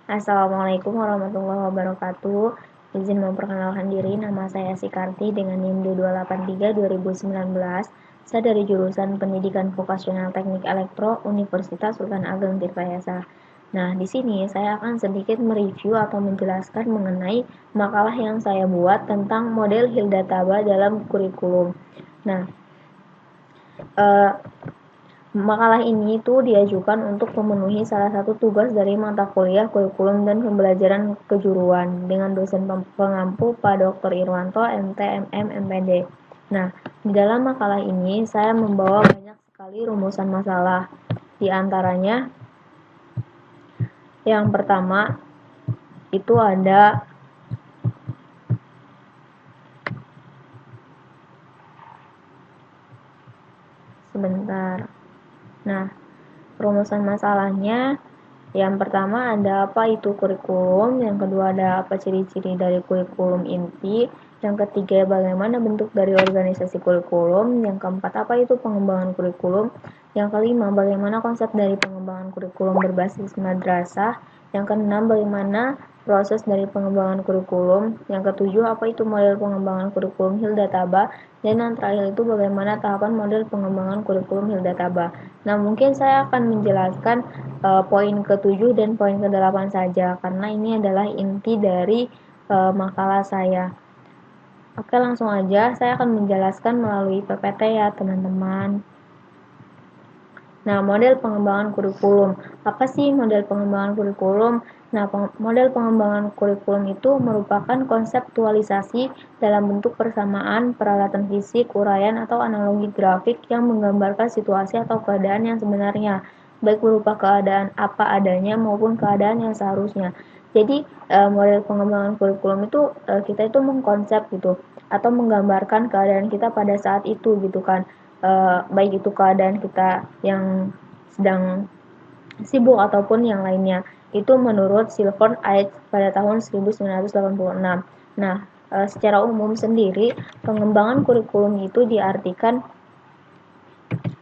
Assalamualaikum warahmatullahi wabarakatuh. Izin memperkenalkan diri, nama saya Sikarti dengan NIM 2283 2019. Saya dari jurusan Pendidikan Vokasional Teknik Elektro Universitas Sultan Ageng Tirtayasa. Nah, di sini saya akan sedikit mereview atau menjelaskan mengenai makalah yang saya buat tentang model Hilda Taba dalam kurikulum. Nah, eh, makalah ini diajukan untuk memenuhi salah satu tugas dari mata kuliah kurikulum dan pembelajaran kejuruan dengan dosen pengampu Pak Dr. Irwanto, MT, MM, MPD. Nah, di dalam makalah ini saya membawa banyak sekali rumusan masalah. Di antaranya, yang pertama itu ada sebentar. Nah, rumusan masalahnya yang pertama ada apa itu kurikulum, yang kedua ada apa ciri-ciri dari kurikulum inti, yang ketiga bagaimana bentuk dari organisasi kurikulum, yang keempat apa itu pengembangan kurikulum, yang kelima bagaimana konsep dari pengembangan kurikulum berbasis madrasah, yang keenam bagaimana proses dari pengembangan kurikulum, yang ketujuh apa itu model pengembangan kurikulum Hilda Taba, dan yang terakhir itu bagaimana tahapan model pengembangan kurikulum Hilda Taba. Nah, mungkin saya akan menjelaskan poin ke-7 dan poin ke-8 saja karena ini adalah inti dari makalah saya. Oke, langsung aja saya akan menjelaskan melalui PPT ya, teman-teman. Nah, model pengembangan kurikulum. Apa sih model pengembangan kurikulum? Nah, model pengembangan kurikulum itu merupakan konseptualisasi dalam bentuk persamaan, peralatan fisik, uraian, atau analogi grafik yang menggambarkan situasi atau keadaan yang sebenarnya, baik berupa keadaan apa adanya maupun keadaan yang seharusnya. Jadi, model pengembangan kurikulum itu kita itu mengkonsep gitu, atau menggambarkan keadaan kita pada saat itu gitu kan. Baik itu keadaan kita yang sedang sibuk ataupun yang lainnya. Itu menurut Silver Age pada tahun 1986. Nah, secara umum sendiri pengembangan kurikulum itu diartikan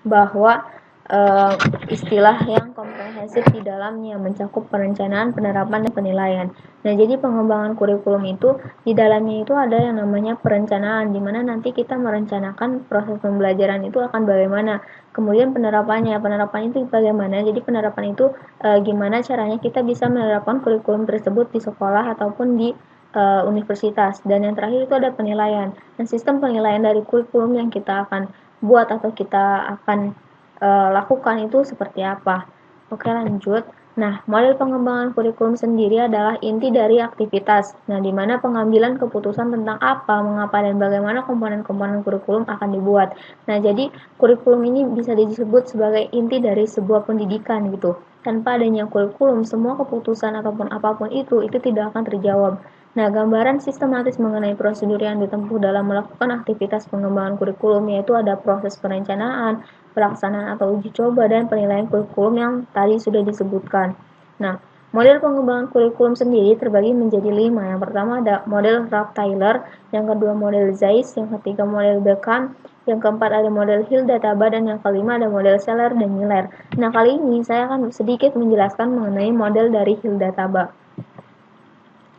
bahwa istilah yang komprehensif di dalamnya mencakup perencanaan, penerapan, dan penilaian. Nah, jadi pengembangan kurikulum itu di dalamnya itu ada yang namanya perencanaan, di mana nanti kita merencanakan proses pembelajaran itu akan bagaimana. Kemudian penerapannya itu bagaimana. Jadi penerapan itu gimana caranya kita bisa menerapkan kurikulum tersebut di sekolah ataupun di universitas. Dan yang terakhir itu ada penilaian. Dan sistem penilaian dari kurikulum yang kita akan buat atau kita akan lakukan itu seperti apa. Oke, lanjut. Nah, model pengembangan kurikulum sendiri adalah inti dari aktivitas. Nah, di mana pengambilan keputusan tentang apa, mengapa, dan bagaimana komponen-komponen kurikulum akan dibuat. Nah, jadi kurikulum ini bisa disebut sebagai inti dari sebuah pendidikan gitu. Tanpa adanya kurikulum, semua keputusan ataupun apapun itu tidak akan terjawab. Nah, gambaran sistematis mengenai prosedur yang ditempuh dalam melakukan aktivitas pengembangan kurikulum yaitu ada proses perencanaan, pelaksanaan atau uji coba, dan penilaian kurikulum yang tadi sudah disebutkan. Nah, model pengembangan kurikulum sendiri terbagi menjadi 5. Yang pertama ada model Ralph-Tyler, yang kedua model Zeiss, yang ketiga model Beckham, yang keempat ada model Hilda Taba, dan yang kelima ada model Seller dan Miller. Nah, kali ini saya akan sedikit menjelaskan mengenai model dari Hilda Taba.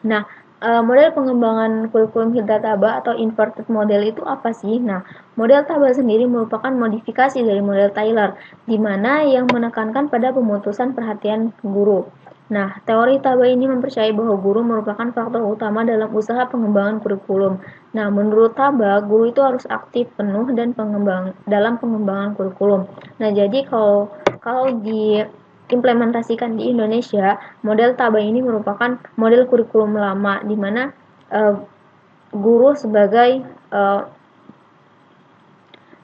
Nah, model pengembangan kurikulum Hilda Taba atau inverted model itu apa sih? Nah, model Taba sendiri merupakan modifikasi dari model Taylor, di mana yang menekankan pada pemutusan perhatian guru. Nah, teori Taba ini mempercayai bahwa guru merupakan faktor utama dalam usaha pengembangan kurikulum. Nah, menurut Taba, guru itu harus aktif penuh dan dalam pengembangan kurikulum. Nah, jadi kalau di implementasikan di Indonesia, model Taba ini merupakan model kurikulum lama di mana guru sebagai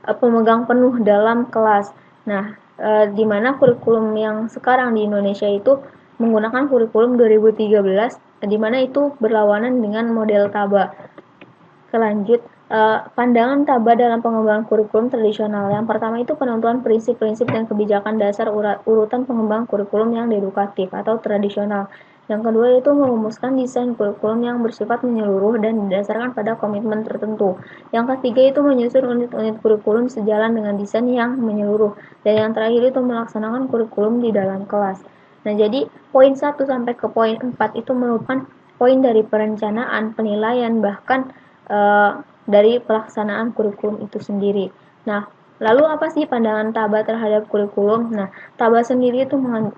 pemegang penuh dalam kelas. Nah, di mana kurikulum yang sekarang di Indonesia itu menggunakan kurikulum 2013 di mana itu berlawanan dengan model Taba. Lanjut, pandangan Taba dalam pengembangan kurikulum tradisional. Yang pertama itu penentuan prinsip-prinsip dan kebijakan dasar urutan pengembangan kurikulum yang dedukatif atau tradisional. Yang kedua itu merumuskan desain kurikulum yang bersifat menyeluruh dan didasarkan pada komitmen tertentu. Yang ketiga itu menyusun unit-unit kurikulum sejalan dengan desain yang menyeluruh. Dan yang terakhir itu melaksanakan kurikulum di dalam kelas. Nah, jadi poin 1 sampai ke poin 4 itu merupakan poin dari perencanaan, penilaian, bahkan dari pelaksanaan kurikulum itu sendiri. Nah, lalu apa sih pandangan Taba terhadap kurikulum? Nah, Taba sendiri itu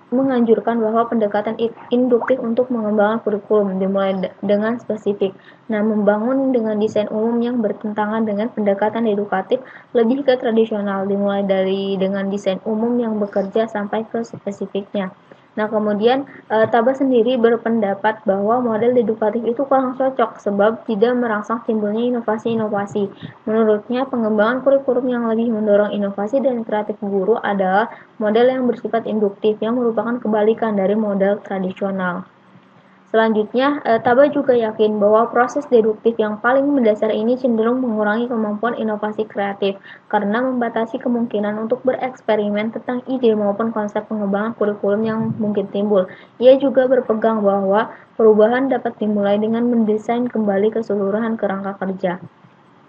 menganjurkan bahwa pendekatan induktif untuk mengembangkan kurikulum dimulai dengan spesifik. Nah, membangun dengan desain umum yang bertentangan dengan pendekatan edukatif lebih ke tradisional, dimulai dari dengan desain umum yang bekerja sampai ke spesifiknya. Nah, kemudian Taba sendiri berpendapat bahwa model edukatif itu kurang cocok sebab tidak merangsang timbulnya inovasi-inovasi. Menurutnya, pengembangan kurikulum yang lebih mendorong inovasi dan kreatif guru adalah model yang bersifat induktif yang merupakan kebalikan dari model tradisional. Selanjutnya, Taba juga yakin bahwa proses deduktif yang paling mendasar ini cenderung mengurangi kemampuan inovasi kreatif karena membatasi kemungkinan untuk bereksperimen tentang ide maupun konsep pengembangan kurikulum yang mungkin timbul. Ia juga berpegang bahwa perubahan dapat dimulai dengan mendesain kembali keseluruhan kerangka kerja.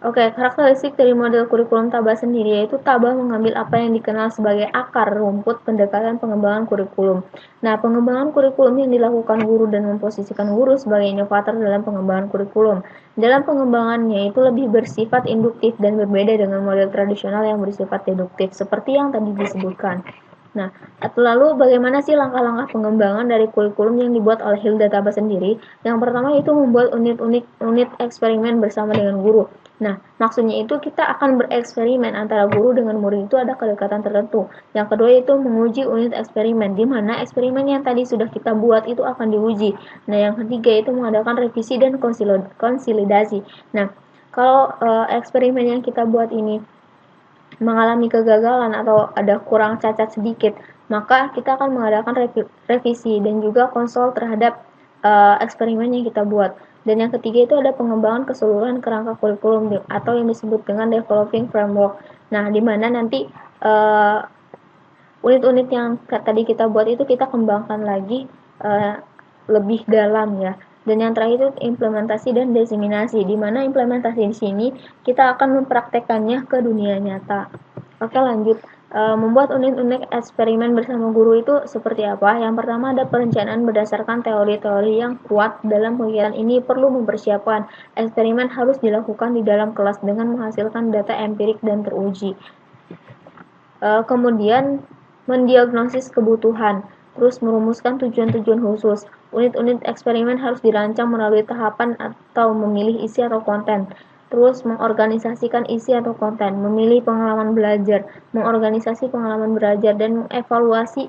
Oke, karakteristik dari model kurikulum Taba sendiri yaitu Taba mengambil apa yang dikenal sebagai akar rumput pendekatan pengembangan kurikulum. Nah, pengembangan kurikulum yang dilakukan guru dan memposisikan guru sebagai inovator dalam pengembangan kurikulum. Dalam pengembangannya itu lebih bersifat induktif dan berbeda dengan model tradisional yang bersifat deduktif, seperti yang tadi disebutkan. Nah, lalu bagaimana sih langkah-langkah pengembangan dari kurikulum yang dibuat oleh Hilda Taba sendiri? Yang pertama itu membuat unit eksperimen bersama dengan guru. Nah, maksudnya itu kita akan bereksperimen antara guru dengan murid itu ada kedekatan tertentu. Yang kedua itu menguji unit eksperimen, di mana eksperimen yang tadi sudah kita buat itu akan diuji. Nah, yang ketiga itu mengadakan revisi dan konsolidasi. Nah, kalau eksperimen yang kita buat ini mengalami kegagalan atau ada kurang cacat sedikit, maka kita akan mengadakan revisi dan juga konsol terhadap eksperimen yang kita buat. Dan yang ketiga itu ada pengembangan keseluruhan kerangka kurikulum atau yang disebut dengan developing framework. Nah, di mana nanti unit-unit yang tadi kita buat itu kita kembangkan lagi lebih dalam ya. Dan yang terakhir itu implementasi dan diseminasi, di mana implementasi di sini kita akan mempraktekannya ke dunia nyata. Oke, lanjut. Membuat unit-unit eksperimen bersama guru itu seperti apa? Yang pertama ada perencanaan berdasarkan teori-teori yang kuat. Dalam kegiatan ini perlu mempersiapkan eksperimen harus dilakukan di dalam kelas dengan menghasilkan data empirik dan teruji. Kemudian mendiagnosis kebutuhan, terus merumuskan tujuan-tujuan khusus. Unit-unit eksperimen harus dirancang melalui tahapan atau memilih isi atau konten. Terus mengorganisasikan isi atau konten, memilih pengalaman belajar, mengorganisasi pengalaman belajar, dan mengevaluasi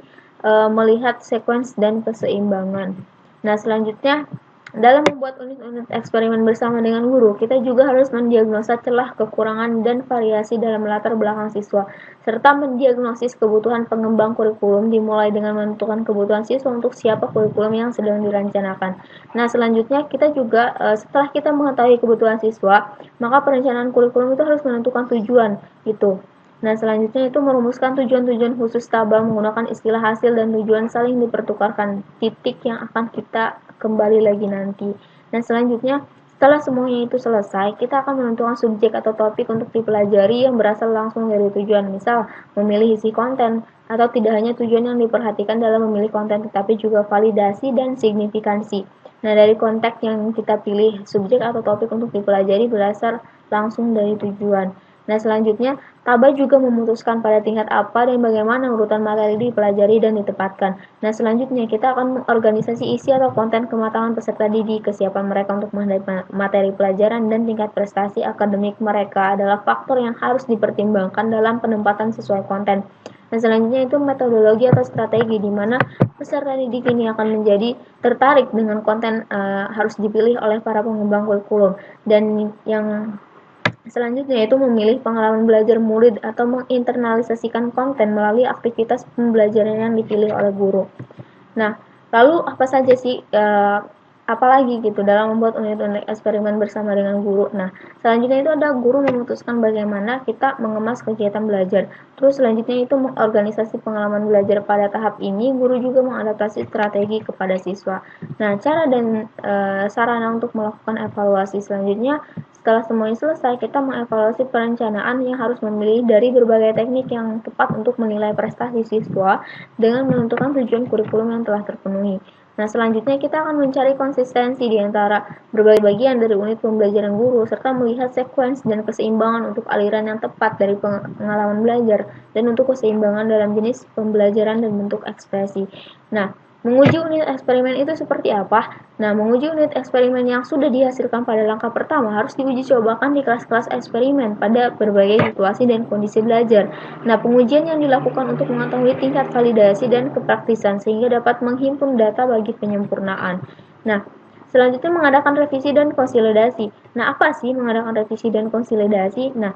melihat sekuens dan keseimbangan. Nah, selanjutnya dalam membuat unit-unit eksperimen bersama dengan guru, kita juga harus mendiagnosa celah, kekurangan, dan variasi dalam latar belakang siswa, serta mendiagnosis kebutuhan pengembang kurikulum dimulai dengan menentukan kebutuhan siswa untuk siapa kurikulum yang sedang dirancanakan. Nah, selanjutnya kita juga setelah kita mengetahui kebutuhan siswa, maka perencanaan kurikulum itu harus menentukan tujuan gitu. Nah, selanjutnya itu merumuskan tujuan-tujuan khusus Taba menggunakan istilah hasil dan tujuan saling dipertukarkan, titik yang akan kita kembali lagi nanti. Dan selanjutnya, setelah semuanya itu selesai, kita akan menentukan subjek atau topik untuk dipelajari yang berasal langsung dari tujuan. Misal, memilih isi konten, atau tidak hanya tujuan yang diperhatikan dalam memilih konten, tetapi juga validasi dan signifikansi. Nah, dari konteks yang kita pilih, subjek atau topik untuk dipelajari berasal langsung dari tujuan. Nah, selanjutnya, Taba juga memutuskan pada tingkat apa dan bagaimana urutan materi dipelajari dan ditempatkan. Nah, selanjutnya kita akan mengorganisasi isi atau konten kematangan peserta didik, kesiapan mereka untuk menghadapi materi pelajaran, dan tingkat prestasi akademik mereka adalah faktor yang harus dipertimbangkan dalam penempatan sesuai konten. Nah, selanjutnya itu metodologi atau strategi di mana peserta didik ini akan menjadi tertarik dengan konten harus dipilih oleh para pengembang kurikulum. Dan yang selanjutnya yaitu memilih pengalaman belajar murid atau menginternalisasikan konten melalui aktivitas pembelajaran yang dipilih oleh guru. Nah, lalu apa saja sih apalagi gitu dalam membuat unit-unit eksperimen bersama dengan guru. Nah, selanjutnya itu ada guru memutuskan bagaimana kita mengemas kegiatan belajar. Terus selanjutnya itu mengorganisasi pengalaman belajar pada tahap ini, guru juga mengadaptasi strategi kepada siswa. Nah, cara dan sarana untuk melakukan evaluasi selanjutnya setelah semuanya selesai, kita mengevaluasi perencanaan yang harus memilih dari berbagai teknik yang tepat untuk menilai prestasi siswa dengan menentukan tujuan kurikulum yang telah terpenuhi. Nah, selanjutnya kita akan mencari konsistensi di antara berbagai bagian dari unit pembelajaran guru, serta melihat sekuens dan keseimbangan untuk aliran yang tepat dari pengalaman belajar, dan untuk keseimbangan dalam jenis pembelajaran dan bentuk ekspresi. Nah, menguji unit eksperimen itu seperti apa? Nah, menguji unit eksperimen yang sudah dihasilkan pada langkah pertama harus diuji cobakan di kelas-kelas eksperimen pada berbagai situasi dan kondisi belajar. Nah, pengujian yang dilakukan untuk mengetahui tingkat validasi dan kepraktisan sehingga dapat menghimpun data bagi penyempurnaan. Nah, selanjutnya mengadakan revisi dan konsolidasi. Nah, apa sih mengadakan revisi dan konsolidasi? Nah,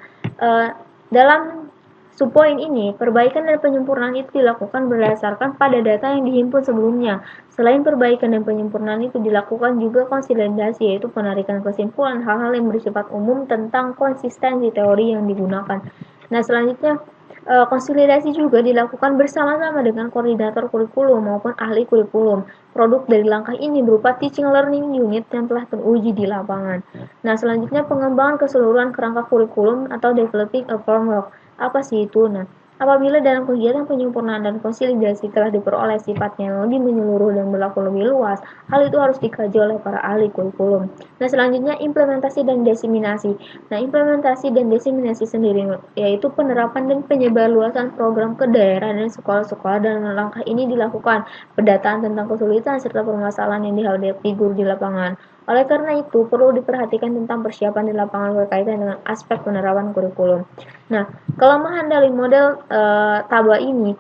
dalam subpoin ini, perbaikan dan penyempurnaan itu dilakukan berdasarkan pada data yang dihimpun sebelumnya. Selain perbaikan dan penyempurnaan itu dilakukan juga konsolidasi, yaitu penarikan kesimpulan hal-hal yang bersifat umum tentang konsistensi teori yang digunakan. Nah, selanjutnya konsolidasi juga dilakukan bersama-sama dengan koordinator kurikulum maupun ahli kurikulum. Produk dari langkah ini berupa teaching learning unit yang telah teruji di lapangan. Nah, selanjutnya pengembangan keseluruhan kerangka kurikulum atau developing a framework. Apa sih itu? Nah, apabila dalam kegiatan penyempurnaan dan konsolidasi telah diperoleh sifatnya yang lebih menyeluruh dan berlaku lebih luas, hal itu harus dikaji oleh para ahli kurikulum. Nah, selanjutnya implementasi dan diseminasi. Nah, implementasi dan diseminasi sendiri yaitu penerapan dan penyebarluasan program ke daerah dan sekolah-sekolah, dan langkah ini dilakukan pendataan tentang kesulitan serta permasalahan yang dihadapi guru di lapangan. Oleh karena itu, perlu diperhatikan tentang persiapan di lapangan berkaitan dengan aspek penerapan kurikulum. Nah, kelemahan dari model TABA ini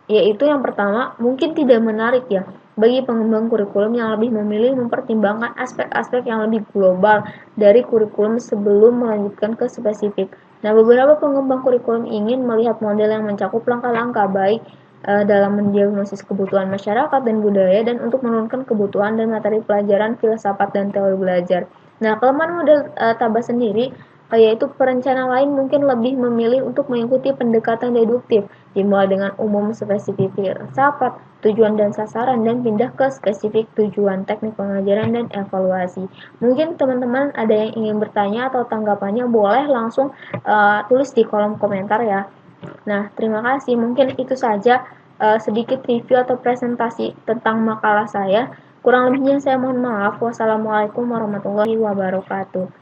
yaitu yang pertama, mungkin tidak menarik ya bagi pengembang kurikulum yang lebih memilih mempertimbangkan aspek-aspek yang lebih global dari kurikulum sebelum melanjutkan ke spesifik. Nah, beberapa pengembang kurikulum ingin melihat model yang mencakup langkah-langkah baik dalam mendiagnosis kebutuhan masyarakat dan budaya, dan untuk menurunkan kebutuhan dan materi pelajaran filsafat dan teori belajar. Nah, kelemahan model TABA sendiri yaitu perencana lain mungkin lebih memilih untuk mengikuti pendekatan deduktif, dimulai dengan umum spesifik filsafat, tujuan dan sasaran, dan pindah ke spesifik tujuan, teknik pengajaran, dan evaluasi. Mungkin teman-teman ada yang ingin bertanya atau tanggapannya, boleh langsung tulis di kolom komentar ya. Nah, terima kasih. Mungkin itu saja sedikit review atau presentasi tentang makalah saya. Kurang lebihnya saya mohon maaf. Wassalamualaikum warahmatullahi wabarakatuh.